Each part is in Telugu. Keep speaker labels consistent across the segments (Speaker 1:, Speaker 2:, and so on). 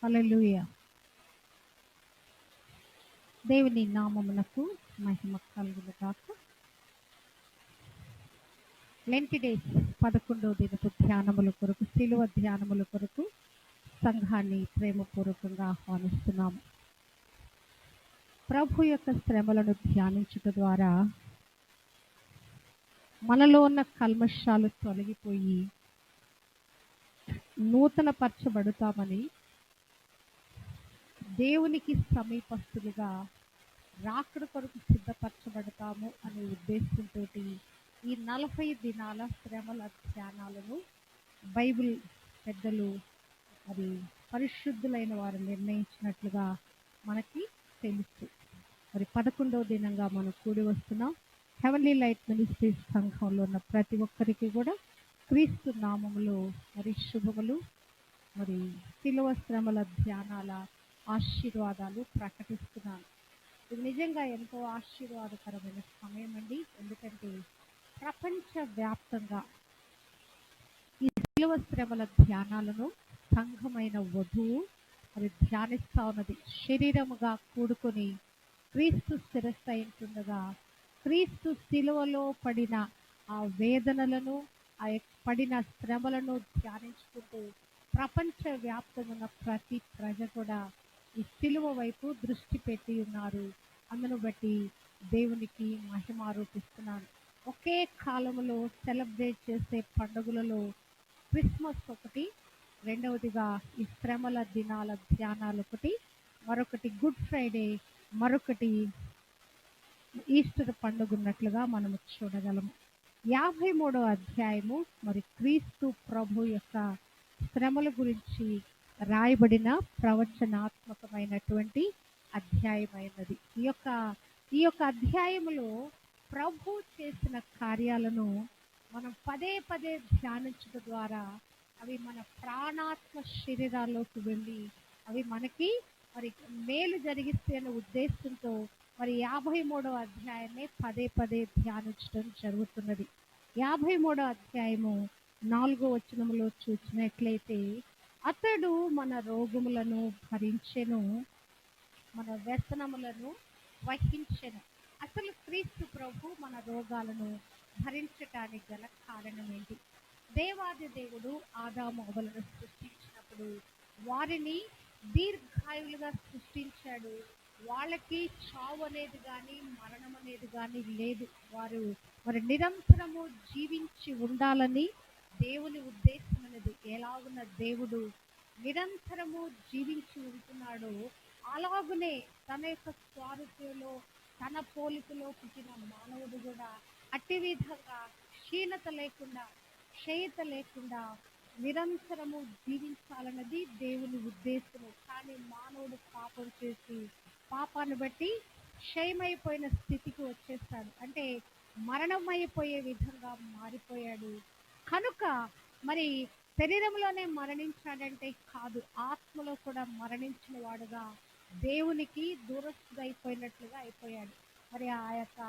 Speaker 1: హల్లెలూయా. దేవుని నామమునకు మహిమ కలుగును గాక. లెంటి డేస్ 11వ దినపు ధ్యానముల కొరకు, శిలువ ధ్యానముల కొరకు సంఘాన్ని ప్రేమపూర్వకంగా ఆహ్వానిస్తున్నాము. ప్రభు యొక్క శ్రమలను ధ్యానించుట ద్వారా మనలో ఉన్న కల్మషాలు తొలగిపోయి నూతన పరచబడుతామని, దేవునికి సమీపస్తులుగా రాకడ కొరకు సిద్ధపరచబడతాము అనే ఉద్దేశంతో ఈ 40 దినాల శ్రమల ధ్యానాలను బైబిల్ పెద్దలు మరి పరిశుద్ధులైన వారు నిర్ణయించినట్లుగా మనకి తెలుసు. మరి 11వ దినంగా మనం కూడి వస్తున్నాం. హెవెన్లీ లైట్ మినిస్ట్రీస్ సంఘంలో ఉన్న ప్రతి ఒక్కరికి కూడా క్రీస్తు నామములో మరి శుభములు, మరి శిలువ శ్రమల ధ్యానాల ఆశీర్వాదాలు ప్రకటిస్తున్నాను. ఇది నిజంగా ఎంతో ఆశీర్వాదకరమైన సమయం అండి. ఎందుకంటే ప్రపంచ వ్యాప్తంగా ఈ శిలువ శ్రమల ధ్యానాలను సంఘమైన వధువు మరి ధ్యానిస్తా ఉన్నది. శరీరముగా కూడుకొని క్రీస్తు శిరస్సు అయింటుండగా, క్రీస్తు శిలువలో పడిన ఆ వేదనలను, ఆ పడిన శ్రమలను ధ్యానించుకుంటూ ప్రపంచ వ్యాప్తంగా ఉన్న ప్రతి ప్రజ కూడా ఈ శిలువ వైపు దృష్టి పెట్టి ఉన్నారు. అందును బట్టి దేవునికి మహిమ ఆరోపిస్తున్నాను. ఒకే కాలంలో సెలబ్రేట్ చేసే పండుగలలో క్రిస్మస్ ఒకటి, రెండవదిగా ఈ శ్రమల దినాల ధ్యానాలు ఒకటి, మరొకటి గుడ్ ఫ్రైడే, మరొకటి ఈస్టర్ పండుగ ఉన్నట్లుగా మనము చూడగలము. 53వ అధ్యాయము మరి క్రీస్తు ప్రభు యొక్క శ్రమల గురించి రాయబడిన ప్రవచనాత్మకమైనటువంటి అధ్యాయమైనది. ఈ యొక్క అధ్యాయములో ప్రభు చేసిన కార్యాలను మనం పదే పదే ధ్యానించడం ద్వారా అవి మన ప్రాణాత్మ శరీరాల్లోకి వెళ్ళి అవి మనకి మరి మేలు జరిగిస్తే అనే ఉద్దేశంతో మరి 53వ అధ్యాయమే పదే పదే ధ్యానించడం జరుగుతున్నది. 53వ అధ్యాయము 4వ వచనములో చూసినట్లయితే, అతడు మన రోగములను భరించెను, మన వ్యసనములను వహించెను. అసలు క్రీస్తు ప్రభు మన రోగాలను భరించటానికి గల కారణం ఏంటి? దేవాది దేవుడు ఆదాము అవ్వలను సృష్టించినప్పుడు వారిని దీర్ఘాయులుగా సృష్టించాడు. వాళ్ళకి చావు అనేది కానీ మరణం అనేది కానీ లేదు. వారు మరి నిరంతరము జీవించి ఉండాలని దేవుని ఉద్దేశం అనేది. ఎలాగున్న దేవుడు నిరంతరము జీవించి ఉంటున్నాడో అలాగునే తన యొక్క స్వారూప్యంలో తన పోలికలో పుట్టిన మానవుడు కూడా అట్టి విధంగా క్షీణత లేకుండా, క్షయత లేకుండా నిరంతరము జీవించాలన్నది దేవుని ఉద్దేశము. కానీ మానవుడు పాపం చేసి పాపాన్ని బట్టి క్షయమైపోయిన స్థితికి వచ్చేస్తాడు. అంటే మరణమైపోయే విధంగా మారిపోయాడు. కనుక మరి శరీరంలోనే మరణించాడంటే కాదు, ఆత్మలో కూడా మరణించిన వాడుగా దేవునికి దూరస్తుడైపోయినట్లుగా అయిపోయాడు. మరి ఆ యొక్క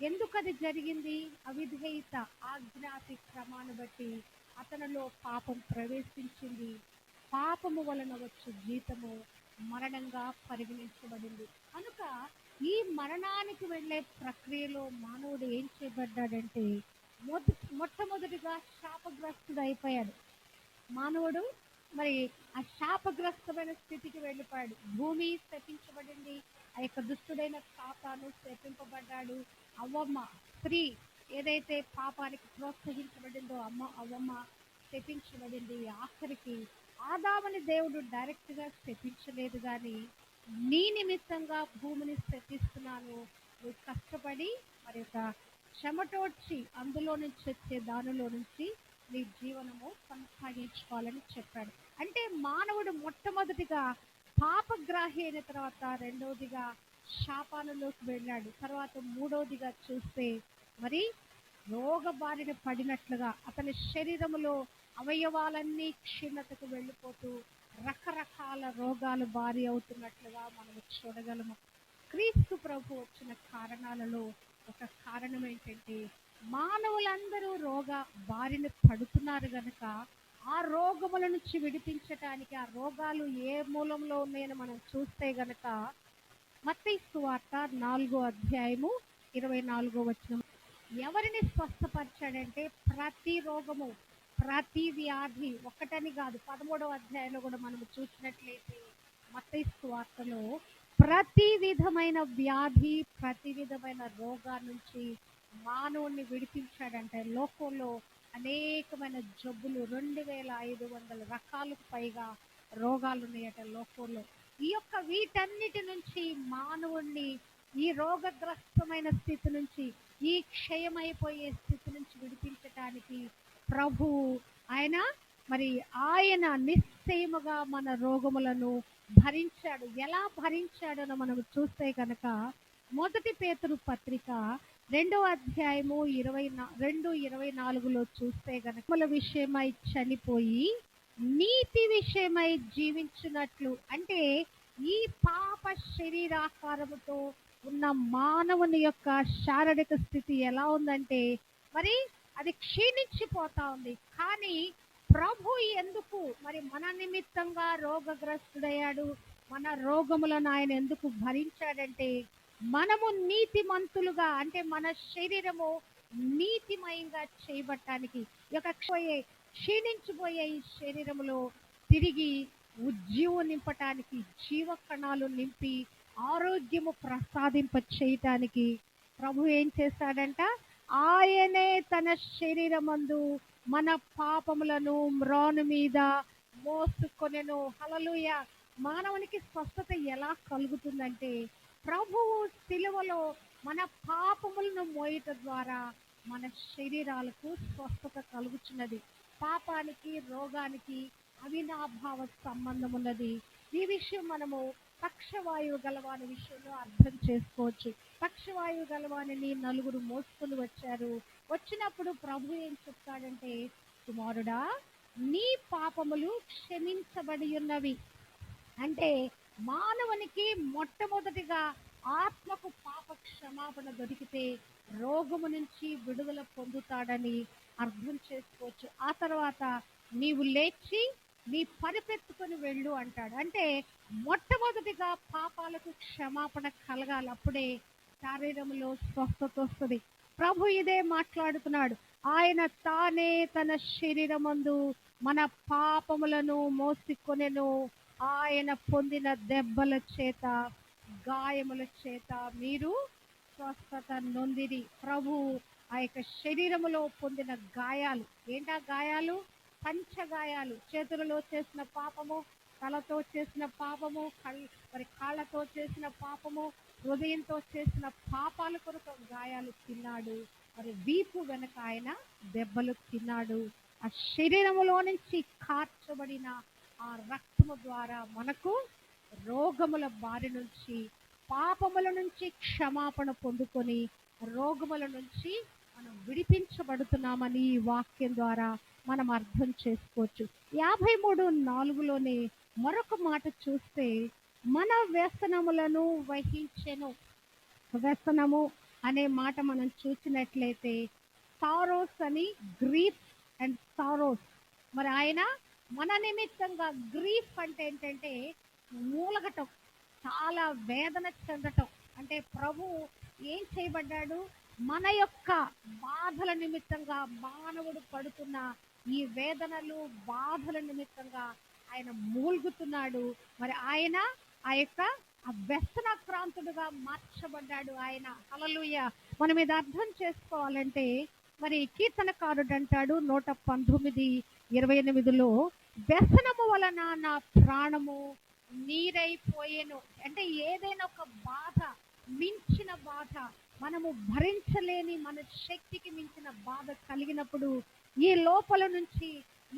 Speaker 1: ఎందుకు అది జరిగింది? అవిధేయత, ఆజ్ఞాతిక్రమాన్ని బట్టి అతనిలో పాపం ప్రవేశించింది. పాపము వలన వచ్చే జీతము మరణంగా పరిగణించబడింది. కనుక ఈ మరణానికి వెళ్ళే ప్రక్రియలో మానవుడు ఏం చేయబడ్డాడంటే మొట్టమొదటిగా శాపగ్రస్తుడు అయిపోయాడు. మానవుడు మరి ఆ శాపగ్రస్తమైన స్థితికి వెళ్ళిపోయాడు. భూమి శపించబడింది. ఆ యొక్క దుష్టుడైన సాతాను శపింపబడ్డాడు. అవ్వమ్మ స్త్రీ ఏదైతే పాపానికి ప్రోత్సహించబడిందో అవ్వమ్మ శపించబడింది. ఆఖరికి ఆదాముని దేవుడు డైరెక్ట్గా శపించలేదు, కానీ నీ నిమిత్తంగా భూమిని శపిస్తున్నాను, నువ్వు కష్టపడి మరి యొక్క చెమటోడ్చి అందులో నుంచి వచ్చే దానిలో నుంచి నీ జీవనము కొనసాగించుకోవాలని చెప్పాడు. అంటే మానవుడు మొట్టమొదటిగా పాపగ్రాహి అయిన తర్వాత రెండవదిగా శాపాలలోకి వెళ్ళాడు. తర్వాత మూడవదిగా చూస్తే మరి రోగ బారిన పడినట్లుగా అతని శరీరములో అవయవాలన్నీ క్షీణతకు వెళ్ళిపోతూ రకరకాల రోగాలు బారి అవుతున్నట్లుగా మనము చూడగలము. క్రీస్తు ప్రభు వచ్చిన కారణాలలో ఒక కారణం ఏంటంటే మానవులందరూ రోగ బారిన పడుతున్నారు గనక ఆ రోగముల నుంచి విడిపించటానికి, ఆ రోగాలు ఏ మూలంలో ఉన్నాయని మనం చూస్తే గనక మత్తయి సువార్త 4 అధ్యాయము 24 వచనం, ఎవరిని స్వస్థపరిచాడంటే ప్రతి రోగము, ప్రతి వ్యాధి ఒక్కటని కాదు. 13వ అధ్యాయంలో కూడా మనం చూసినట్లయితే మత్తయి సువార్తలో ప్రతి విధమైన వ్యాధి, ప్రతి విధమైన రోగా నుంచి మానవుణ్ణి విడిపించాడంటే. లోకంలో అనేకమైన జబ్బులు, 2500 రకాలకు పైగా రోగాలు ఉన్నాయట లోకంలో. ఈ యొక్క వీటన్నిటి నుంచి మానవుణ్ణి ఈ రోగగ్రస్తమైన స్థితి నుంచి, ఈ క్షయమైపోయే స్థితి నుంచి విడిపించటానికి ప్రభువు ఆయన నిశ్చయముగా మన రోగములను భరించాడు. ఎలా భరించాడనో మనం చూస్తే కనుక 1 పేతురు పత్రిక 2 అధ్యాయము 22-24లో చూస్తే గనక విషయమై చనిపోయి నీతి విషయమై జీవించినట్లు, అంటే ఈ పాప శరీరాకారముతో ఉన్న మానవుని యొక్క శారీరక స్థితి ఎలా ఉందంటే మరి అది క్షీణించిపోతా ఉంది. కానీ ప్రభు ఎందుకు మరి మన నిమిత్తంగా రోగగ్రస్తుడయ్యాడు, మన రోగములను ఆయన ఎందుకు భరించాడంటే మనము నీతిమంతులుగా, అంటే మన శరీరము నీతిమయంగా చేయబట్టానికి, ఈ యొక్క క్షీణించిపోయే ఈ శరీరములో తిరిగి ఉజ్జీవం నింపటానికి, జీవ కణాలు నింపి ఆరోగ్యము ప్రసాదింప చేయటానికి ప్రభు ఏం చేశాడంట? ఆయనే తన శరీరమందు మన పాపములను మ్రాను మీద మోసుకొనెను. హల్లెలూయా. మానవునికి స్వస్థత ఎలా కలుగుతుందంటే ప్రభువు సిలువలో మన పాపములను మోయట ద్వారా మన శరీరాలకు స్వస్థత కలుగుతున్నది. పాపానికి, రోగానికి అవినాభావ సంబంధం ఉన్నది. ఈ విషయం మనము పక్షవాయువు గలవాని విషయంలో అర్థం చేసుకోవచ్చు. పక్షవాయువు గలవానిని 4 మోసుకొని వచ్చారు. వచ్చినప్పుడు ప్రభు ఏం చెప్తాడంటే, కుమారుడా నీ పాపములు క్షమించబడి ఉన్నవి. అంటే మానవునికి మొట్టమొదటిగా ఆత్మకు పాప క్షమాపణ దొరికితే రోగము నుంచి విడుదల పొందుతాడని అర్థం చేసుకోవచ్చు. ఆ తర్వాత నీవు లేచి నీ పరిపెత్తుకొని వెళ్ళు అంటాడు. అంటే మొట్టమొదటిగా పాపాలకు క్షమాపణ కలగాలి, అప్పుడే శరీరంలో స్వస్థత వస్తుంది. ప్రభు ఇదే మాట్లాడుతున్నాడు. ఆయన తానే తన శరీరమందు మన పాపములను మోసికొనెను, ఆయన పొందిన దెబ్బల చేత, గాయముల చేత మీరు స్వస్థత నొందిరి. ప్రభు ఆ యొక్క శరీరములో పొందిన గాయాలు, ఏంటా గాయాలు? పంచగాయాలు. చేతులలో చేసిన పాపము, తలతో చేసిన పాపము, కాళ్ళతో చేసిన పాపము, హృదయంతో చేసిన పాపాల కొరకు గాయాలు తిన్నాడు. మరి వీపు వెనక ఆయన దెబ్బలు తిన్నాడు. ఆ శరీరములో నుంచి కార్చబడిన ఆ రక్తము ద్వారా మనకు రోగముల బారి నుంచి, పాపముల నుంచి క్షమాపణ పొందుకొని రోగముల నుంచి మనం విడిపించబడుతున్నామని ఈ వాక్యం ద్వారా మనం అర్థం చేసుకోవచ్చు. 53:4లోనే మరొక మాట చూస్తే, మన వ్యసనములను వహించెను. వ్యసనము అనే మాట మనం చూసినట్లయితే సారోస్ అని, గ్రీఫ్ అండ్ సారోస్. మరి ఆయన మన నిమిత్తంగా, గ్రీఫ్ అంటే ఏంటంటే మూలగటం, చాలా వేదన చెందటం. అంటే ప్రభు ఏం చేయబడ్డాడు? మన యొక్క బాధల నిమిత్తంగా, మానవుడు పడుతున్న ఈ వేదనలు, బాధల నిమిత్తంగా ఆయన మూల్గుతున్నాడు. మరి ఆయన ఆ యొక్క వ్యసనాక్రాంతుడుగా మార్చబడ్డాడు ఆయన. హల్లెలూయా. మనం ఇది అర్థం చేసుకోవాలంటే మరి కీర్తనకారుడు అంటాడు 119:28లో, వ్యసనము వలన నా ప్రాణము నీరైపోయేను. అంటే ఏదైనా ఒక బాధ, మించిన బాధ, మనము భరించలేని, మన శక్తికి మించిన బాధ కలిగినప్పుడు ఈ లోపల నుంచి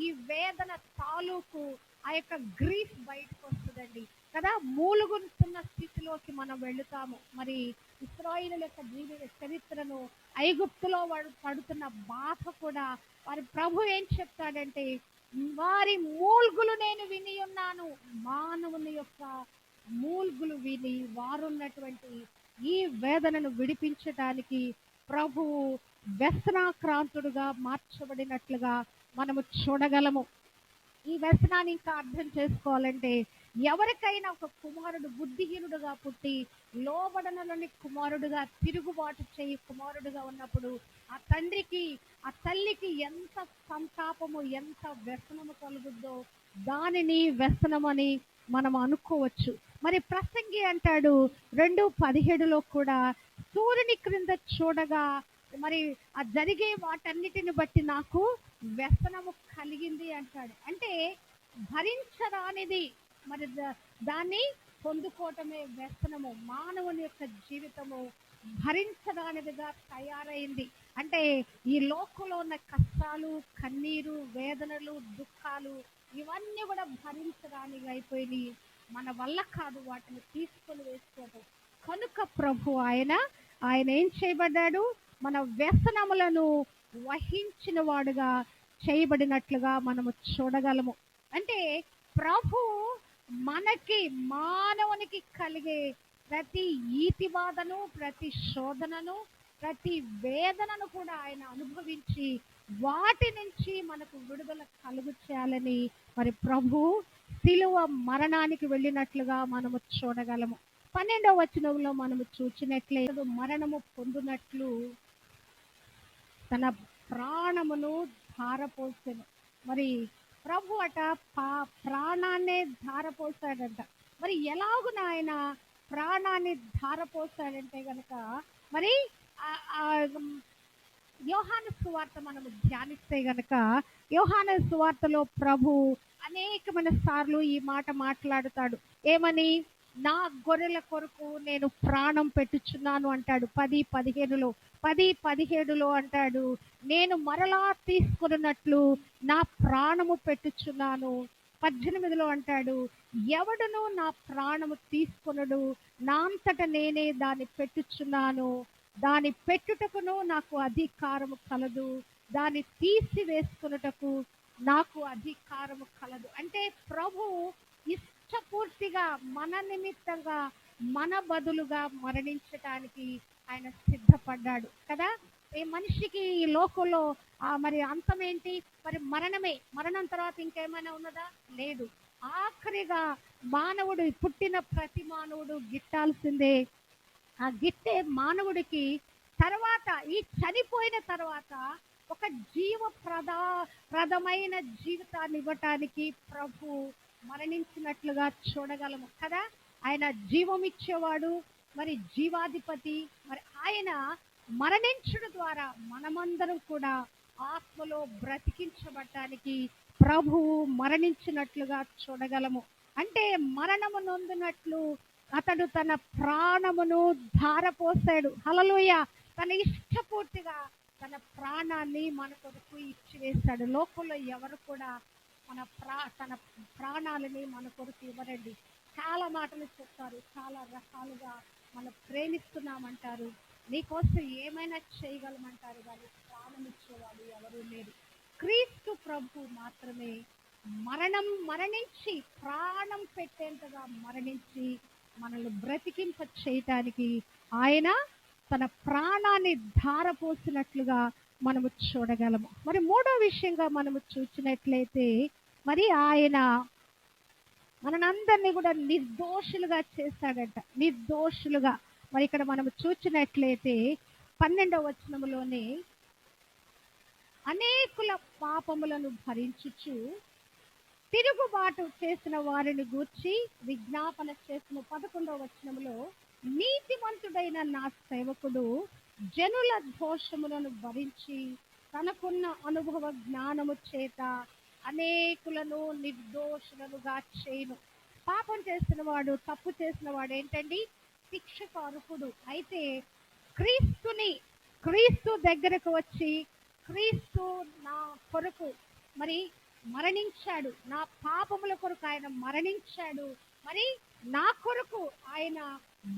Speaker 1: ఈ వేదన తాలూకు ఆ యొక్క గ్రీఫ్ బయటకు వస్తుందండి కదా. మూలుగుతున్న స్థితిలోకి మనం వెళుతాము. మరి ఇశ్రాయేలు యొక్క జీవిత చరిత్రను, ఐగుప్తులో వాడు పడుతున్న బాధ కూడా వారి ప్రభు ఏం చెప్తాడంటే, వారి మూల్గులు నేను విని ఉన్నాను. మానవుని యొక్క మూల్గులు విని వారున్నటువంటి ఈ వేదనను విడిపించడానికి ప్రభువు వ్యసనాక్రాంతుడుగా మార్చబడినట్లుగా మనము చూడగలము. ఈ వ్యసనాన్ని ఇంకా అర్థం చేసుకోవాలంటే, ఎవరికైనా ఒక కుమారుడు బుద్ధిహీనుడుగా పుట్టి లోబడనలోని కుమారుడుగా, తిరుగుబాటు చేయి కుమారుడుగా ఉన్నప్పుడు ఆ తండ్రికి ఆ తల్లికి ఎంత సంతాపము, ఎంత వ్యసనము కలుగుద్దో దానిని వ్యసనమని మనం అనుకోవచ్చు. మరి ప్రసంగి అంటాడు 2:17లో కూడా, సూర్యుని క్రింద చూడగా మరి ఆ జరిగే వాటన్నిటిని బట్టి నాకు వ్యసనము కలిగింది అంటాడు. అంటే భరించరానిది మరి దాన్ని పొందుకోవటమే వ్యసనము. మానవుని యొక్క జీవితము భరించరానిదిగా తయారైంది. అంటే ఈ లోకంలో ఉన్న కష్టాలు, కన్నీరు, వేదనలు, దుఃఖాలు ఇవన్నీ కూడా భరించరానివి అయిపోయినాయి. మన వల్ల కాదు వాటిని తీసుకొని వేసుకోవటం. కనుక ప్రభు ఆయన ఏం చేయబడ్డాడు? మన వ్యసనములను వహించిన వాడుగా చేయబడినట్లుగా మనము చూడగలము. అంటే ప్రభు మనకి, మానవునికి కలిగే ప్రతి ఈతి బాధను, ప్రతి శోధనను, ప్రతి వేదనను కూడా ఆయన అనుభవించి వాటి నుంచి మనకు విడుదల కలుగు చేయాలని మరి ప్రభు శిలువ మరణానికి వెళ్ళినట్లుగా మనము చూడగలము. 12వ వచనంలో మనము చూచినట్లే, మరణము పొందినట్లు తన ప్రాణమును ధారపోసెను. మరి ప్రభు ప్రాణాన్నే ధారపోసాడంట. మరి ఎలాగున ఆయన ప్రాణాన్ని ధారపోసాడంటే గనక, మరి యోహాను సువార్త మనము ధ్యానిస్తే గనక, యోహాను సువార్తలో ప్రభు అనేకమైన సార్లు ఈ మాట మాట్లాడుతాడు. ఏమని? నా గొర్రెల కొరకు నేను ప్రాణం పెట్టుచున్నాను అంటాడు 10:15లో. 10:17లో అంటాడు, నేను మరలా తీసుకున్నట్లు నా ప్రాణము పెట్టుచున్నాను. 18లో అంటాడు, ఎవడును నా ప్రాణము తీసుకొనడు, నా అంతట నేనే దాన్ని పెట్టుచున్నాను. దాని పెట్టుటకును నాకు అధికారము కలదు, దాన్ని తీసివేసుకున్నటకు నాకు అధికారము కలదు. అంటే ప్రభు ఇష్టపూర్తిగా మన నిమిత్తంగా, మన బదులుగా మరణించటానికి ఆయన సిద్ధపడ్డాడు కదా. ఈ మనిషికి ఈ లోకంలో మరి అంతం ఏంటి? మరి మరణమే. మరణం తర్వాత ఇంకేమైనా ఉన్నదా? లేదు. ఆఖరిగా మానవుడు, పుట్టిన ప్రతి మానవుడు గిట్టాల్సిందే. ఆ గిట్టే మానవుడికి తర్వాత, ఈ చనిపోయిన తర్వాత ఒక ప్రదమైన జీవితాన్ని ఇవ్వటానికి ప్రభు మరణించినట్లుగా చూడగలము కదా. ఆయన జీవం ఇచ్చేవాడు, మరి జీవాధిపతి. మరి ఆయన మరణించడం ద్వారా మనమందరం కూడా ఆత్మలో బ్రతికించబడటానికి ప్రభువు మరణించినట్లుగా చూడగలము. అంటే మరణము నొందినట్లు అతడు తన ప్రాణమును ధారపోసాడు. హల్లెలూయా. తన ఇష్టపూర్తిగా తన ప్రాణాన్ని మన కొరకు ఇచ్చివేశాడు. లోకంలో ఎవరు కూడా తన ప్రాణాలని మన కొరకు ఇవ్వరండి. చాలా మాటలు చెప్తారు, చాలా రకాలుగా మనం ప్రేమిస్తున్నామంటారు, నీకోసం ఏమైనా చేయగలమంటారు, కానీ ప్రాణం ఇచ్చేవాడు ఎవరు లేరు. క్రీస్తు ప్రభు మాత్రమే మరణించి, ప్రాణం పెట్టేంతగా మరణించి మనల్ని బ్రతికింప చేయటానికి ఆయన తన ప్రాణాన్ని ధారపోసినట్లుగా మనము చూడగలము. మరి మూడో విషయంగా మనము చూసినట్లయితే, మరి ఆయన మనందరినీ కూడా నిర్దోషులుగా చేశాడట. నిర్దోషులుగా. మరి ఇక్కడ మనము చూసినట్లయితే 12వ వచనంలోనే, అనేకుల పాపములను భరించుచు తిరుగుబాటు చేసిన వారిని గూర్చి విజ్ఞాపన చేసిన 11వ వచనంలో, నీతిమంతుడైన నా సేవకుడు జనుల దోషములను భరించి తనకున్న అనుభవ జ్ఞానము చేత అనేకులను నిర్దోషులుగా చేయును. పాపం చేసిన వాడు, తప్పు చేసిన వాడు ఏంటండి? శిక్షకు అర్హుడు. అయితే క్రీస్తు దగ్గరకు వచ్చి, క్రీస్తు నా కొరకు మరి మరణించాడు, నా పాపముల కొరకు ఆయన మరణించాడు, మరి నా కొరకు ఆయన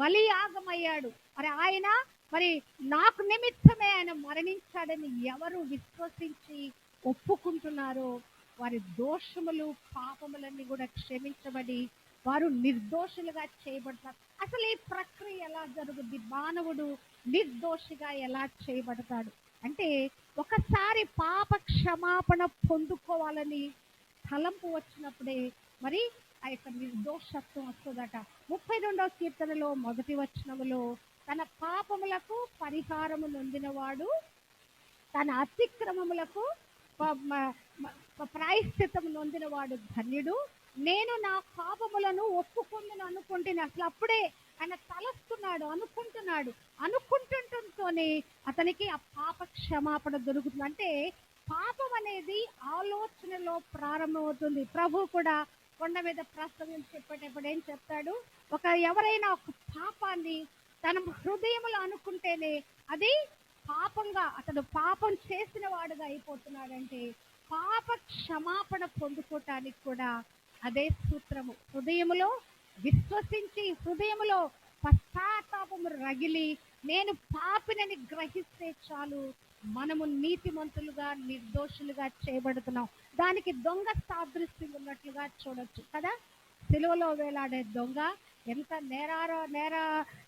Speaker 1: బలియాగమయ్యాడు, మరి నాకు నిమిత్తమే ఆయన మరణించాడని ఎవరు విశ్వసించి ఒప్పుకుంటున్నారో వారి దోషములు, పాపములన్నీ కూడా క్షమించబడి వారు నిర్దోషులుగా చేయబడతారు. అసలు ఈ ప్రక్రియ ఎలా జరుగుద్ది? మానవుడు నిర్దోషిగా ఎలా చేయబడతాడు అంటే, ఒకసారి పాప క్షమాపణ పొందుకోవాలని తలంపు వచ్చినప్పుడే మరి ఆ యొక్క నిర్దోషత్వం వస్తుందట. 32వ కీర్తనలో 1వ వచనములో తన పాపములకు పరిహారము నొందినవాడు తన అతిక్రమములకు ప్రాయశ్చిత్తము నొందినవాడు ధన్యుడు. నేను నా పాపములను ఒప్పుకుందును అనుకుంటే అసలు అప్పుడే ఆయన తలస్తున్నాడు, అనుకుంటుంటేనే అతనికి ఆ పాప క్షమాపణ దొరుకుతుంది. అంటే పాపం అనేది ఆలోచనలో ప్రారంభమవుతుంది. ప్రభు కూడా కొండ మీద ప్రసంగం చెప్పేటప్పుడు ఏం చెప్తాడు, ఎవరైనా ఒక పాపాన్ని తన హృదయంలో అనుకుంటేనే అది పాపంగా అతడు పాపం చేసిన వాడుగా అయిపోతున్నాడంటే పాప క్షమాపణ పొందుకోవటానికి కూడా అదే సూత్రము. హృదయములో విశ్వసించి హృదయములో పశ్చాత్తాపము రగిలి నేను పాపినని గ్రహిస్తే చాలు మనము నీతిమంతులుగా నిర్దోషులుగా చేయబడుతున్నాం. దానికి దొంగ సాదృశ్యం ఉన్నట్లుగా చూడొచ్చు కదా. సిలువలో వేలాడే దొంగ ఎంత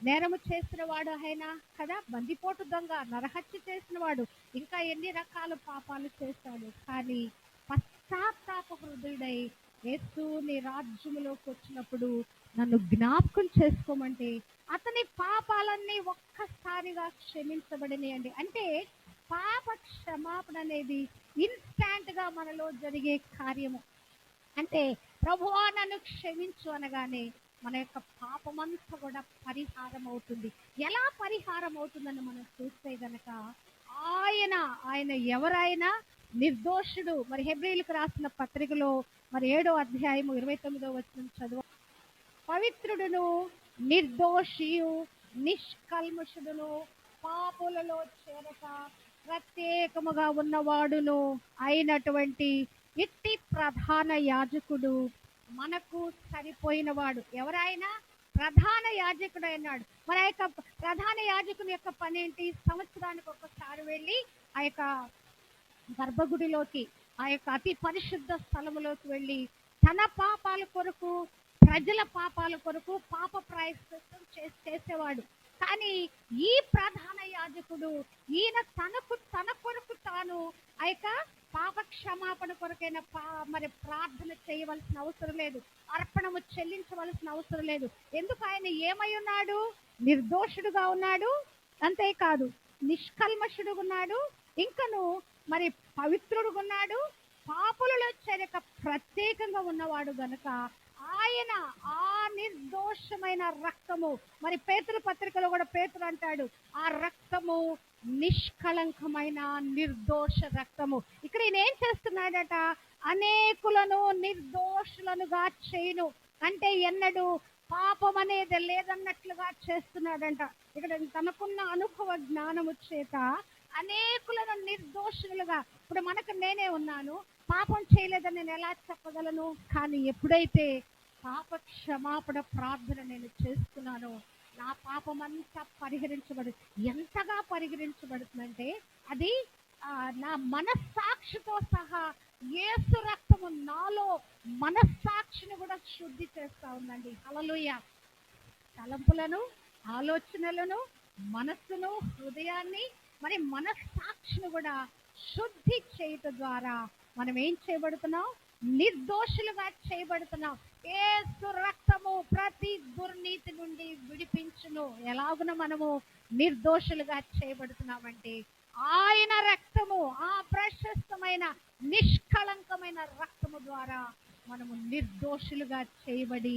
Speaker 1: నేరము చేసిన వాడు అయినా కదా, బందిపోటు దొంగ, నరహత్య చేసిన వాడు, ఇంకా ఎన్ని రకాల పాపాలు చేస్తాడు. కానీ పశ్చాత్తాప హృదయుడై యేసు నీ రాజ్యములోకి వచ్చినప్పుడు నన్ను జ్ఞాపకం చేసుకోమంటే అతని పాపాలన్నీ ఒక్కసారిగా క్షమించబడినాయండి. అంటే పాప క్షమాపణ అనేది ఇన్స్టాంట్ గా మనలో జరిగే కార్యము. అంటే ప్రభువా నన్ను క్షమించు అనగానే మన యొక్క పాపమంతా కూడా పరిహారం అవుతుంది. ఎలా పరిహారం అవుతుందని మనం చూస్తే గనక ఆయన ఎవరైనా నిర్దోషుడు. మరి హెబ్రీయులకు రాసిన పత్రికలో మరి 7వ అధ్యాయము 29వ వచనం చదువు. పవిత్రుడును నిర్దోషియు నిష్కల్మషుడును పాపులలో చేరక ప్రత్యేకముగా ఉన్నవాడును అయినటువంటి ఇట్టి ప్రధాన యాజకుడు మనకు సరిపోయినవాడు. ఎవరైనా ప్రధాన యాజకుడు అన్నాడు. మరి ఆ యొక్క ప్రధాన యాజకుని యొక్క పని ఏంటి? సంవత్సరానికి ఒకసారి వెళ్ళి ఆ యొక్క గర్భగుడిలోకి, ఆ యొక్క అతి పరిశుద్ధ స్థలములోకి వెళ్ళి తన పాపాల కొరకు, ప్రజల పాపాల కొరకు పాప ప్రాయశ్చిత్తం చేసేవాడు. కానీ ఈ ప్రధాన యాజకుడు ఈయన తన కొరకు తాను ఆ యొక్క పాప క్షమాపణ కొరకైనా మరి ప్రార్థన చేయవలసిన అవసరం లేదు, అర్పణము చెల్లించవలసిన అవసరం లేదు. ఎందుకు? ఆయన ఏమై ఉన్నాడు? నిర్దోషుడుగా ఉన్నాడు, అంతేకాదు నిష్కల్మషుడుగా ఉన్నాడు, ఇంకను మరి పవిత్రుడుగా ఉన్నాడు, పాపులలో చేరక ప్రత్యేకంగా ఉన్నవాడు గనుక ఆయన ఆ నిర్దోషమైన రక్తము, మరి పేతురు పత్రికలో కూడా పేతురు అంటాడు ఆ రక్తము నిష్కళంకమైన నిర్దోష రక్తము. ఇక్కడ ఈయన ఏం చేస్తున్నాడట? అనేకులను నిర్దోషులనుగా చేయును. అంటే ఎన్నడూ పాపం అనేది లేదన్నట్లుగా చేస్తున్నాడంట. ఇక్కడ తనకున్న అనుభవ జ్ఞానము చేత అనేకులను నిర్దోషులుగా, ఇప్పుడు మనకు నేనే ఉన్నాను, పాపం చేయలేదని నేను ఎలా చెప్పగలను? కానీ ఎప్పుడైతే పాప క్షమాపణ ప్రార్థన నేను చేస్తున్నానో నా పాపం అంతా ఎంతగా పరిహరించబడుతుందంటే అది నా మనస్సాక్షితో సహా యేసు రక్తము నాలో మనస్సాక్షిని కూడా శుద్ధి చేస్తా ఉందండి. హల్లెలూయా. తలంపులను, ఆలోచనలను, మనస్సును, హృదయాన్ని, మరి మనస్సాక్షిని కూడా శుద్ధి చేయటం ద్వారా మనం ఏం చేయబడుతున్నాం? నిర్దోషులుగా చేయబడుతున్నాం. యేసు రక్తము ప్రతి దుర్నీతి నుండి విడిపించును. ఎలాగున మనము నిర్దోషులుగా చేయబడుతున్నామంటే ఆయన రక్తము, ఆ ప్రశస్తమైన నిష్కళంకమైన రక్తము ద్వారా మనము నిర్దోషులుగా చేయబడి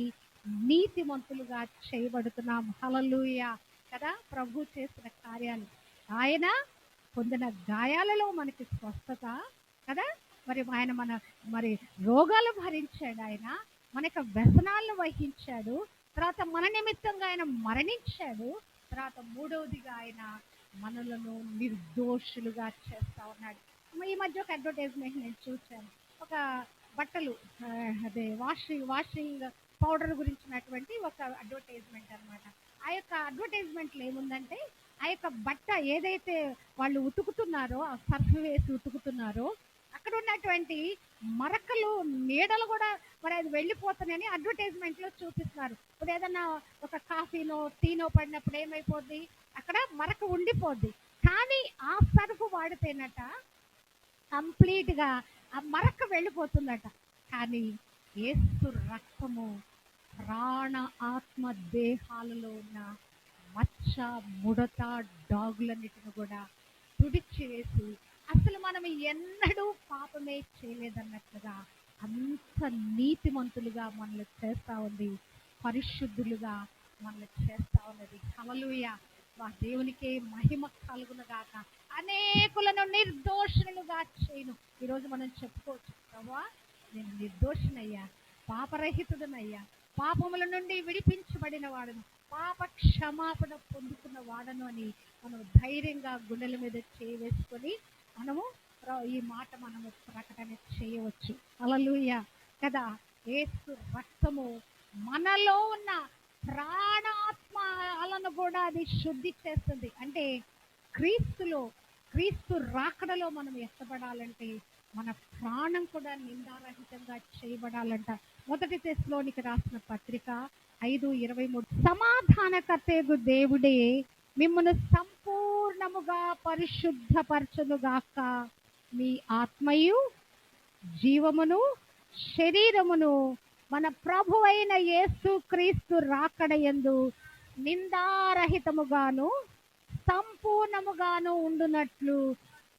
Speaker 1: నీతిమంతులుగా చేయబడుతున్నాం. హల్లెలూయా కదా. ప్రభు చేసిన కార్యాలు, ఆయన పొందిన గాయాలలో మనకి స్వస్థత కదా. మరి ఆయన మరి రోగాలు భరించాడు, ఆయన మనకు వ్యసనాలను వహించాడు, తర్వాత మన నిమిత్తంగా ఆయన మరణించాడు, తర్వాత మూడవదిగా ఆయన మనలను నిర్దోషులుగా చేస్తా ఉన్నాడు. ఈ మధ్య ఒక అడ్వర్టైజ్మెంట్ నేను చూశాను. ఒక బట్టలు అదే వాషింగ్ పౌడర్ గురించినటువంటి ఒక అడ్వర్టైజ్మెంట్ అనమాట. ఆ యొక్క అడ్వర్టైజ్మెంట్లో ఏముందంటే ఆ యొక్క బట్ట ఏదైతే వాళ్ళు ఉతుకుతున్నారో, ఆ సర్ఫ్ వేసి ఉతుకుతున్నారో అక్కడ ఉన్నటువంటి మరకలు, నీడలు కూడా మరి అది వెళ్ళిపోతున్నాయని అడ్వర్టైజ్మెంట్ లో చూపిస్తున్నారు. ఇప్పుడు ఏదన్నా ఒక కాఫీనో టీనో పడినప్పుడు ఏమైపోద్ది? అక్కడ మరక ఉండిపోద్ది. కానీ ఆ సర్ఫ్ వాడితేనట కంప్లీట్ గా ఆ మరక వెళ్ళిపోతుందట. కానీ యేసు రక్తము ప్రాణ ఆత్మ దేహాలలో ఉన్న మచ్చ, ముడత, డాగులన్నిటిని కూడా తుడిచివేసి అసలు మనం ఎన్నడూ పాపమే చేయలేదన్నట్లుగా అంత నీతిమంతులుగా మనల్ని చేస్తా ఉంది, పరిశుద్ధులుగా మనల్ని చేస్తా ఉన్నది. హల్లెలూయా. మా దేవునికే మహిమ కలుగును గాక. అనేకులను నిర్దోషులుగా చేయను. ఈరోజు మనం చెప్పుకోవచ్చు, ప్రభువా నేను నిర్దోషినయ్యా, పాపరహితుడనయ్యా, పాపముల నుండి విడిపించబడిన వాడను, పాప క్షమాపణ పొందుకున్న వాడను అని మనం ధైర్యంగా గుండెల మీద వేసుకొని మనము ఈ మాట మనము ప్రకటన చేయవచ్చు. హల్లెలూయా కదా. యేసు రక్తము మనలో ఉన్న ప్రాణాత్మలను కూడా అది శుద్ధి చేస్తుంది. అంటే క్రీస్తు రాకడలో మనం ఎత్తబడాలంటే మన ప్రాణం కూడా నిందారహితంగా చేయబడాలంట. 1 తెస్సలోనికి రాసిన పత్రిక 5:23, సమాధానకర్తయగు దేవుడే మిమ్మల్ని సంపూర్ణముగా పరిశుద్ధపరచునుగాక, మీ ఆత్మయు జీవమును శరీరమును మన ప్రభు అయిన యేసు క్రీస్తు రాకడయందు నిందారహితముగాను సంపూర్ణముగాను ఉండునట్లు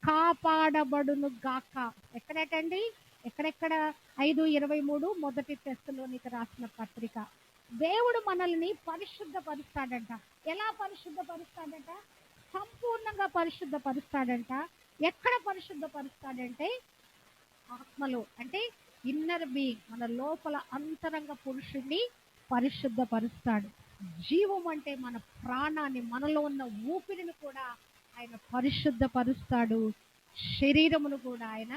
Speaker 1: కాపాడబడును గాక. ఎక్కడటండి? ఎక్కడెక్కడ? 5:23 1 తెస్సలోనికి రాసిన పత్రిక. దేవుడు మనల్ని పరిశుద్ధపరుస్తాడంట. ఎలా పరిశుద్ధపరుస్తాడంట? సంపూర్ణంగా పరిశుద్ధపరుస్తాడంట. ఎక్కడ పరిశుద్ధపరుస్తాడంటే ఆత్మలో, అంటే ఇన్నర్ బీయింగ్, మన లోపల అంతరంగ పురుషుణ్ణి పరిశుద్ధపరుస్తాడు. జీవం అంటే మన ప్రాణాన్ని, మనలో ఉన్న ఊపిరిని కూడా ఆయన పరిశుద్ధపరుస్తాడు. శరీరమును కూడా ఆయన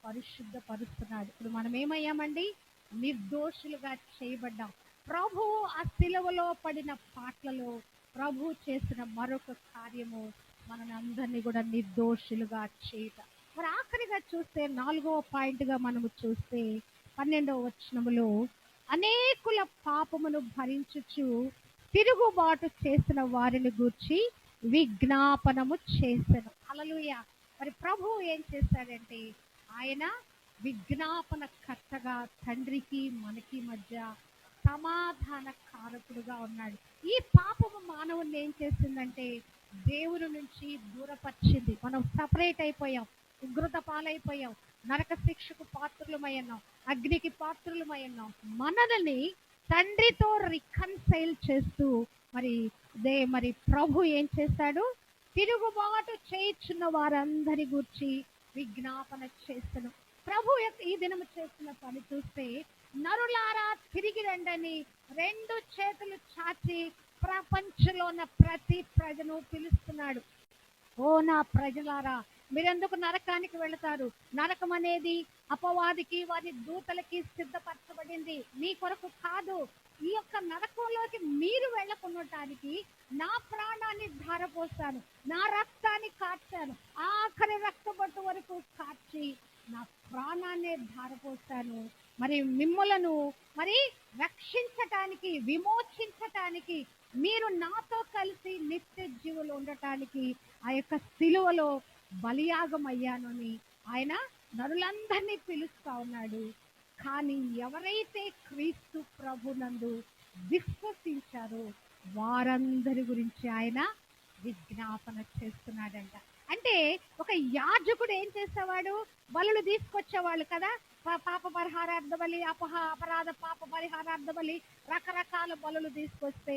Speaker 1: పరిశుద్ధపరుస్తున్నాడు. ఇప్పుడు మనం ఏమయ్యామండి? నిర్దోషులుగా చేయబడ్డాం. ప్రభువు ఆ శిలువలో పడిన పాటలలో ప్రభు చేసిన మరొక కార్యము మనల్ని అందరినీ కూడా నిర్దోషులుగా చేయటం. మరి ఆఖరిగా చూస్తే 4వ పాయింట్గా మనము చూస్తే 12వ వచనములో అనేకుల పాపమును భరించుచు తిరుగుబాటు చేసిన వారిని గూర్చి విజ్ఞాపనము చేసెను. హల్లెలూయా. మరి ప్రభువు ఏం చేశాడంటే ఆయన విజ్ఞాపన కర్తగా తండ్రికి మనకి మధ్య సమాధాన కారకుడుగా ఉన్నాడు. ఈ పాపము మానవుని ఏం చేసిందంటే దేవుని నుంచి దూరపరిచింది. మనం సపరేట్ అయిపోయాం, ఉగ్రత పాలైపోయాం, నరక శిక్షకు పాత్రులమయ్యాం, అగ్నికి పాత్రులమయ్యాం. మనల్ని తండ్రితో రికన్సైల్ చేస్తూ మరి ప్రభు ఏం చేశాడు? తిరుగుబాటు చేయుచున్న వారందరి గురించి విజ్ఞాపన చేస్తాను. ప్రభు ఈ దినము చేస్తున్న పని చూస్తే, నరులారా తిరిగి రండని 2 చేతులు చాచి ప్రపంచంలో ఉన్న ప్రతి ప్రజను పిలుస్తున్నాడు. ఓ నా ప్రజలారా, మీరెందుకు నరకానికి వెళతారు? నరకం అనేది అపవాదికి, వారి దూతలకి సిద్ధపరచబడింది, మీ కొరకు కాదు. ఈ యొక్క నరకంలోకి మీరు వెళ్ళకుండటానికి నా ప్రాణాన్ని ధారపోస్తాను, నా రక్తాన్ని కార్చాను, ఆఖరి రక్తబొట్టు వరకు కార్చి నా ప్రాణాన్ని ధారపోస్తాను. మరి మిమ్మలను రక్షించటానికి, విమోచించటానికి, మీరు నాతో కలిసి నిత్య జీవులు ఉండటానికి ఆ యొక్క శిలువలో బలియాగం అయ్యానని ఆయన నరులందరినీ పిలుస్తా ఉన్నాడు. కానీ ఎవరైతే క్రీస్తు ప్రభునందు విశ్వసించారో వారందరి గురించి ఆయన విజ్ఞాపన చేస్తున్నాడంట. అంటే ఒక యాజకుడు ఏం చేసేవాడు? బలులు తీసుకొచ్చేవాళ్ళు కదా. పాప పరిహారార్థ బలి, అపరాధ పాప పరిహారార్థ బలి, రకరకాల బలులు తీసుకొస్తే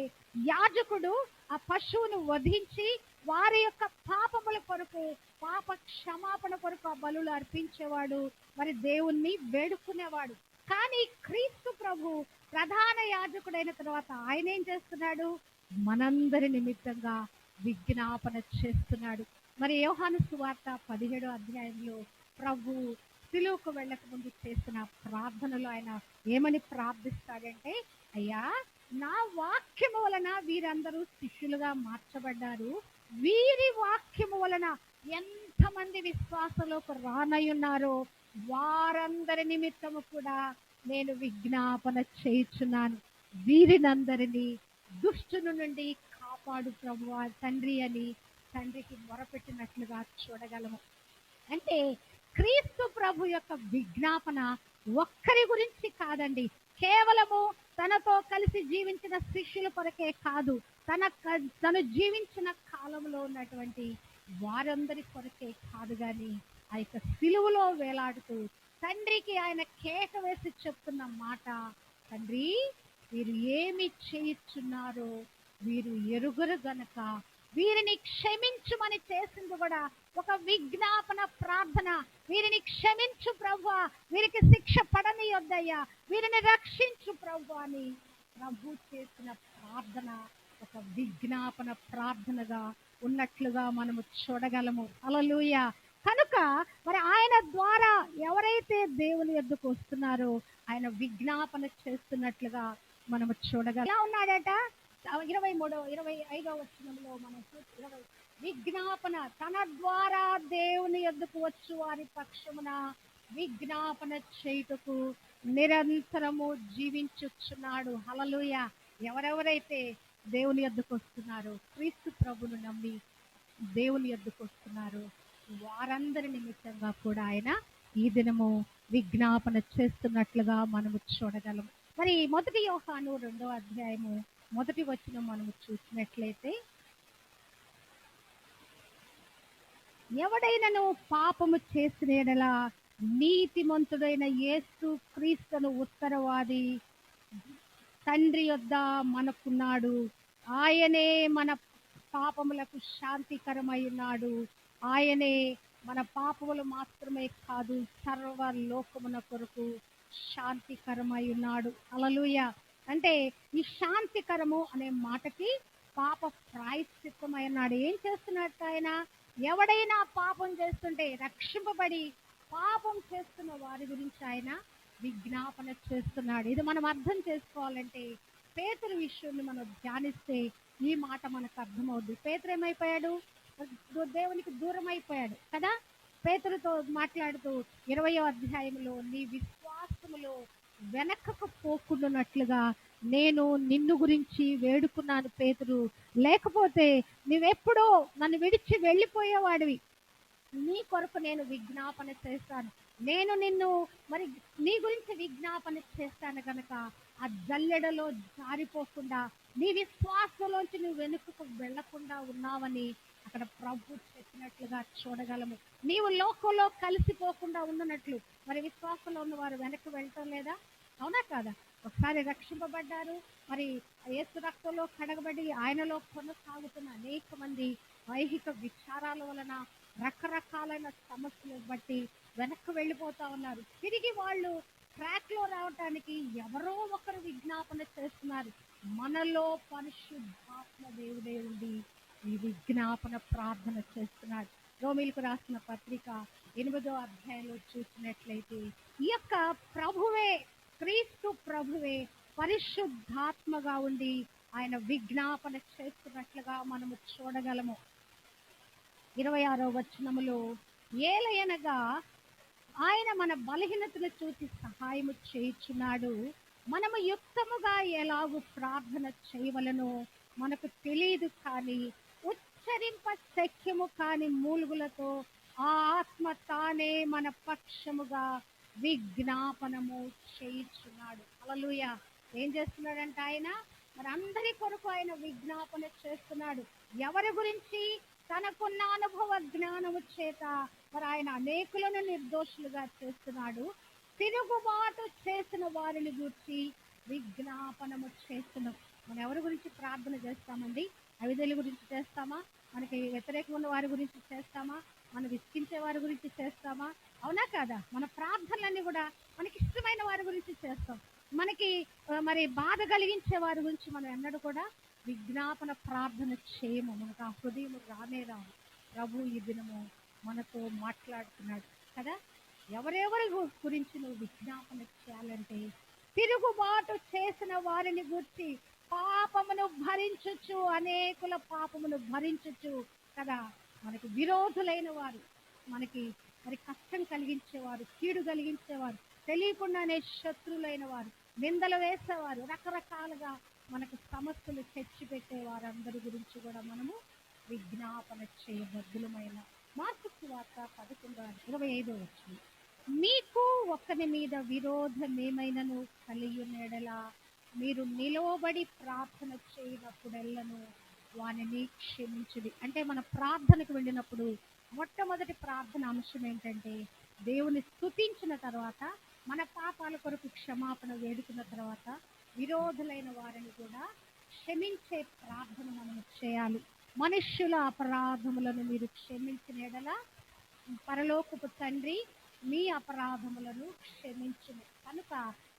Speaker 1: యాజకుడు ఆ పశువును వధించి వారి యొక్క పాపముల కొరకు, పాప క్షమాపణ కొరకు ఆ బలులు అర్పించేవాడు, మరి దేవుణ్ణి వేడుకునేవాడు. కానీ క్రీస్తు ప్రభు ప్రధాన యాజకుడైన తర్వాత ఆయన ఏం చేస్తున్నాడు? మనందరి నిమిత్తంగా విజ్ఞాపన చేస్తున్నాడు. మరి యోహాను సువార్త 17వ అధ్యాయంలో ప్రభు శిలువకు వెళ్ళక ముందు చేసిన ప్రార్థనలో ఆయన ఏమని ప్రార్థిస్తాడంటే, అయ్యా, నా వాక్యము వలన వీరందరూ శిష్యులుగా మార్చబడ్డారు, వీరి వాక్యము వలన ఎంతమంది విశ్వాసంలోకి రానయ్యున్నారో వారందరి నిమిత్తము కూడా నేను విజ్ఞాపన చేయుచున్నాను. వీరినందరినీ దుష్టుని నుండి కాపాడు ప్రభువా తండ్రి అని తండ్రికి మొరపెట్టినట్లుగా చూడగలము. అంటే క్రీస్తు ప్రభు యొక్క విజ్ఞాపన ఒక్కరి గురించి కాదండి, కేవలము తనతో కలిసి జీవించిన శిష్యుల కొరకే కాదు, తను జీవించిన కాలంలో ఉన్నటువంటి వారందరి కొరకే కాదు, గాని ఆ యొక్క సిలువలో వేలాడుతూ తండ్రికి ఆయన కేక వేసి చెప్తున్న మాట, తండ్రి వీరు ఏమి చేయుచున్నారో వీరు ఎరుగరు గనక వీరిని క్షమించుమని చేసింది కూడా ఒక విజ్ఞాపన ప్రార్థన. వీరిని క్షమించు ప్రభువా, వీరికి శిక్ష పడనీయొద్దయ్యా, వీరిని రక్షించు ప్రభు అని ప్రభు చేసిన ప్రార్థన ఒక విజ్ఞాపన ప్రార్థనగా ఉన్నట్లుగా మనము చూడగలము. హల్లెలూయా. కనుక మరి ఆయన ద్వారా ఎవరైతే దేవుని యొద్దకు వస్తున్నారో ఆయన విజ్ఞాపన చేస్తున్నట్లుగా మనము చూడగలం. ఎలా ఉన్నాడట? 25వ వచనంలో మనం విజ్ఞాపన, తన ద్వారా దేవుని యొద్దకు వచ్చు వారి పక్షమున విజ్ఞాపన చేయుటకు నిరంతరము జీవించుచున్నాడు. హల్లెలూయా. ఎవరెవరైతే దేవుని యొద్దకు వస్తున్నారో, క్రీస్తు ప్రభును నమ్మి దేవుని యొద్దకు వస్తున్నారో వారందరి నిమిత్తంగా కూడా ఆయన ఈ దినము విజ్ఞాపన చేస్తున్నట్లుగా మనము చూడగలం. మరి 1 యోహాను 2వ అధ్యాయము 1వ వచనం మనము చూసినట్లయితే, ఎవడైనను పాపము చేసిన యెడల నీతిమంతుడైన యేసు క్రీస్తును ఉత్తరవాది తండ్రి యొద్ద మనకున్నాడు. ఆయనే మన పాపములకు శాంతికరమై ఉన్నాడు. ఆయనే మన పాపములు మాత్రమే కాదు, సర్వ లోకమున కొరకు శాంతికరమై ఉన్నాడు. హల్లెలూయా. అంటే ఈ శాంతికరము అనే మాటకి పాప ప్రాయశ్చిత్తమై ఉన్నాడు. ఏం చేస్తున్నట్టు ఆయన? ఎవడైనా పాపం చేస్తుంటే రక్షింపబడి పాపం చేస్తున్న వారి గురించి ఆయన విజ్ఞాపన చేస్తున్నాడు. ఇది మనం అర్థం చేసుకోవాలంటే పేతురు విషయాన్ని మనం ధ్యానిస్తే ఈ మాట మనకు అర్థమవుద్ది. పేతురు ఏమైపోయాడు? దేవునికి దూరం అయిపోయాడు కదా. పేతురుతో మాట్లాడుతూ 20వ అధ్యాయంలో, నీ విశ్వాసములో వెనకకు పోకుండానట్లుగా నేను నిన్ను గురించి వేడుకున్నాను పేతురు, లేకపోతే నువ్వెప్పుడో నన్ను విడిచి వెళ్ళిపోయేవాడివి. నీ కొరకు నేను విజ్ఞాపన చేస్తాను. నేను నిన్ను మరి నీ గురించి విజ్ఞాపన చేస్తాను కనుక ఆ జల్లెడలో జారిపోకుండా నీ విశ్వాసంలోంచి నువ్వు వెనుకకు వెళ్లకుండా ఉన్నావని అక్కడ ప్రభు చెప్పినట్లుగా చూడగలము. నీవు లోకంలో కలిసిపోకుండా ఉన్నట్లు మరి విశ్వాసంలో ఉన్న వారు వెనక్కి వెళ్ళటం లేదా? అవునా కాదా? ఒకసారి రక్షింపబడ్డారు, మరి యేసు రక్తంలో కడగబడి ఆయనలో కొనసాగుతున్న అనేక మంది వైహిక విచారాల వలన రకరకాలైన సమస్యలు బట్టి వెనక్కి వెళ్ళిపోతా ఉన్నారు. తిరిగి వాళ్ళు ట్రాక్ లో రావటానికి ఎవరో ఒకరు విజ్ఞాపన చేస్తున్నారు. మనలో పరిశుద్ధాత్మ దేవుడే ఉండి ఈ విజ్ఞాపన ప్రార్థన చేస్తున్నాడు. రోమీలకు రాసిన పత్రిక 8వ అధ్యాయంలో చూసినట్లయితే ఈ యొక్క ప్రభువే, క్రీస్తు ప్రభువే పరిశుద్ధాత్మగా ఉండి ఆయన విజ్ఞాపన చేస్తున్నట్లుగా మనము చూడగలము. 26వ వచనములో, ఏలయనగా ఆయన మన బలహీనతను చూసి సహాయము చేయుచున్నాడు, మనము యుక్తముగా ఎలాగూ ప్రార్థన చేయవలనో మనకు తెలియదు, కానీ ఉచ్చరింప శక్యము కాని మూలుగులతో ఆ ఆత్మ తానే మన పక్షముగా విజ్ఞాపనము చేయుచున్నాడు. హల్లెలూయా. ఏం చేస్తున్నాడంట ఆయన? మరి అందరి కొరకు ఆయన విజ్ఞాపన చేస్తున్నాడు. ఎవరి గురించి? తనకున్న అనుభవ జ్ఞానము చేత మరి ఆయన అనేకులను నిర్దోషులుగా చేస్తున్నాడు. తిరుగుబాటు చేసిన వారిని గురించి విజ్ఞాపనము చేస్తున్నాం. మనం ఎవరి గురించి ప్రార్థన చేస్తామండి? అవిధేయుల గురించి చేస్తామా? మనకి వ్యతిరేకంగా ఉన్న వారి గురించి చేస్తామా? మనం విసిగించే వారి గురించి చేస్తామా? అవునా కాదా? మన ప్రార్థనలన్నీ కూడా మనకి ఇష్టమైన వారి గురించి చేస్తాం. మనకి మరి బాధ కలిగించే వారి గురించి మనం ఎన్నడూ కూడా విజ్ఞాపన ప్రార్థన చేయము. మనకు ఆ హృదయం రానే రాదు. ప్రభు ఈ దినము మనతో మాట్లాడుతున్నాడు కదా. ఎవరెవరి గురించి నువ్వు విజ్ఞాపన చేయాలంటే, తిరుగుబాటు చేసిన వారిని గురించి, పాపమును భరించచ్చు, అనేకుల పాపమును భరించచ్చు కదా. మనకి విరోధులైన వారు, మనకి మరి కష్టం కలిగించేవారు, కీడు కలిగించేవారు, తెలియకుండానే శత్రులైన వారు, నిందలు వేసేవారు, రకరకాలుగా మనకు సమస్యలు తెచ్చిపెట్టే వారందరి గురించి కూడా మనము విజ్ఞాపన చేయబద్దులమైన. మార్కు సువార్త 11:25 వచ్చింది. మీకు ఒకని మీద విరోధమేమైనను కలిగినడలా మీరు నిలవబడి ప్రార్థన చేయనప్పుడెల్లను వానిని క్షమించుడి. అంటే మన ప్రార్థనకు వెళ్ళినప్పుడు మొట్టమొదటి ప్రార్థన అంశం ఏంటంటే దేవుని స్తుతించిన తర్వాత మన పాపాల కొరకు క్షమాపణ వేడుకున్న తర్వాత విరోధులైన వారిని కూడా క్షమించే ప్రార్థన మనం చేయాలి. మనుష్యుల అపరాధములను మీరు క్షమించిన యెడల పరలోకపు తండ్రి మీ అపరాధములను క్షమించును. కనుక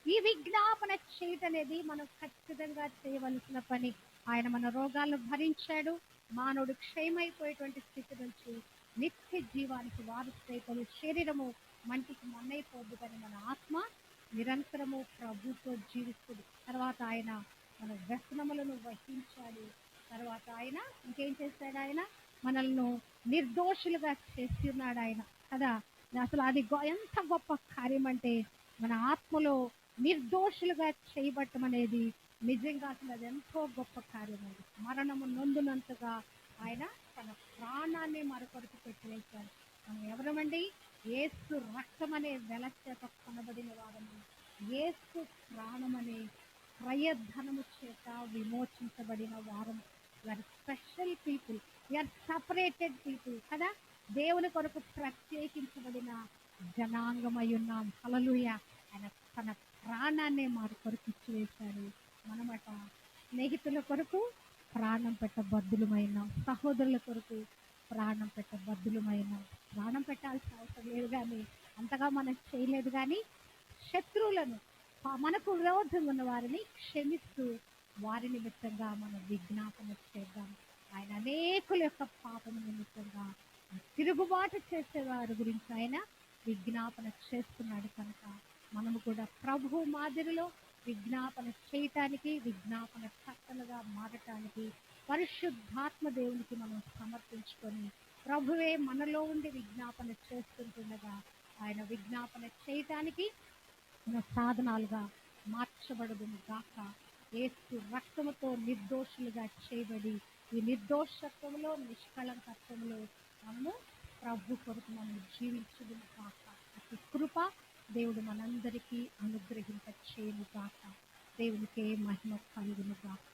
Speaker 1: ఈ విజ్ఞాపన చేయటం అనేది మనం ఖచ్చితంగా చేయవలసిన పని. ఆయన మన రోగాలను భరించాడు. మానవుడు క్షయమైపోయేటువంటి స్థితి నుంచి నిత్య జీవానికి వారసుడైపోయి శరీరము మంటికి మన్నైపోద్దు, కానీ మన ఆత్మ నిరంతరము ప్రభుతో జీవిస్తుంది. తర్వాత ఆయన మన వ్యసనములను వహించాడు. తర్వాత ఆయన ఇంకేం చేశాడు? ఆయన మనల్ని నిర్దోషులుగా చేసి ఉన్నాడు ఆయన కదా. అసలు అది ఎంత గొప్ప కార్యం అంటే మన ఆత్మలో నిర్దోషులుగా చేయబట్టం అనేది నిజంగా అసలు అది ఎంతో గొప్ప కార్యం అండి. మరణము నొందునంతగా ఆయన తన ప్రాణాన్ని మరొకరికి పెట్టివేశాడు. మనం ఎవరమండి? యేసు రక్తం అనే వెల చేత కొనబడిన వారము, యేసు ప్రాణం అనే క్రయధనము చేత విమోచించబడిన వారము. You're special people, you're separated people కదా. దేవుని కొరకు ప్రత్యేకించబడిన జనాంగమై ఉన్నాం. హల్లెలూయా. ఆయన తన ప్రాణాన్ని మారు కొరకు ఇచ్చివేశాడు. మనమట స్నేహితుల కొరకు ప్రాణం పెట్టబద్దులమైన, సహోదరుల కొరకు ప్రాణం పెట్టబద్దులమైన. ప్రాణం పెట్టాల్సిన అవసరం లేదు, కానీ అంతగా మనం చేయలేదు, కానీ శత్రువులను మనకు విరోధంగా ఉన్న వారిని క్షమిస్తూ వారి నిమిత్తంగా మనం విజ్ఞాపన చేద్దాం. ఆయన అనేకుల యొక్క పాపం నిమిత్తంగా తిరుగుబాటు చేసేవారి గురించి ఆయన విజ్ఞాపన చేస్తున్నాడు. కనుక మనము కూడా ప్రభు మాదిరిలో విజ్ఞాపన చేయటానికి, విజ్ఞాపన కర్తలుగా మారటానికి పరిశుద్ధాత్మ దేవునికి మనం సమర్పించుకొని ప్రభువే మనలో ఉండి విజ్ఞాపన చేస్తుండగా ఆయన విజ్ఞాపన చేయటానికి మన సాధనాలుగా మార్చబడదును గాక. యేసు రక్తముతో నిర్దోషులుగా చేయబడి ఈ నిర్దోషత్వంలో, నిష్కళంకత్వంలో మనము ప్రభు కొరకు మనం జీవించుదును గాక. అతి కృప దేవుడు మనందరికీ అనుగ్రహింప చేయను గాక. దేవునికే మహిమ కలుగును గాక.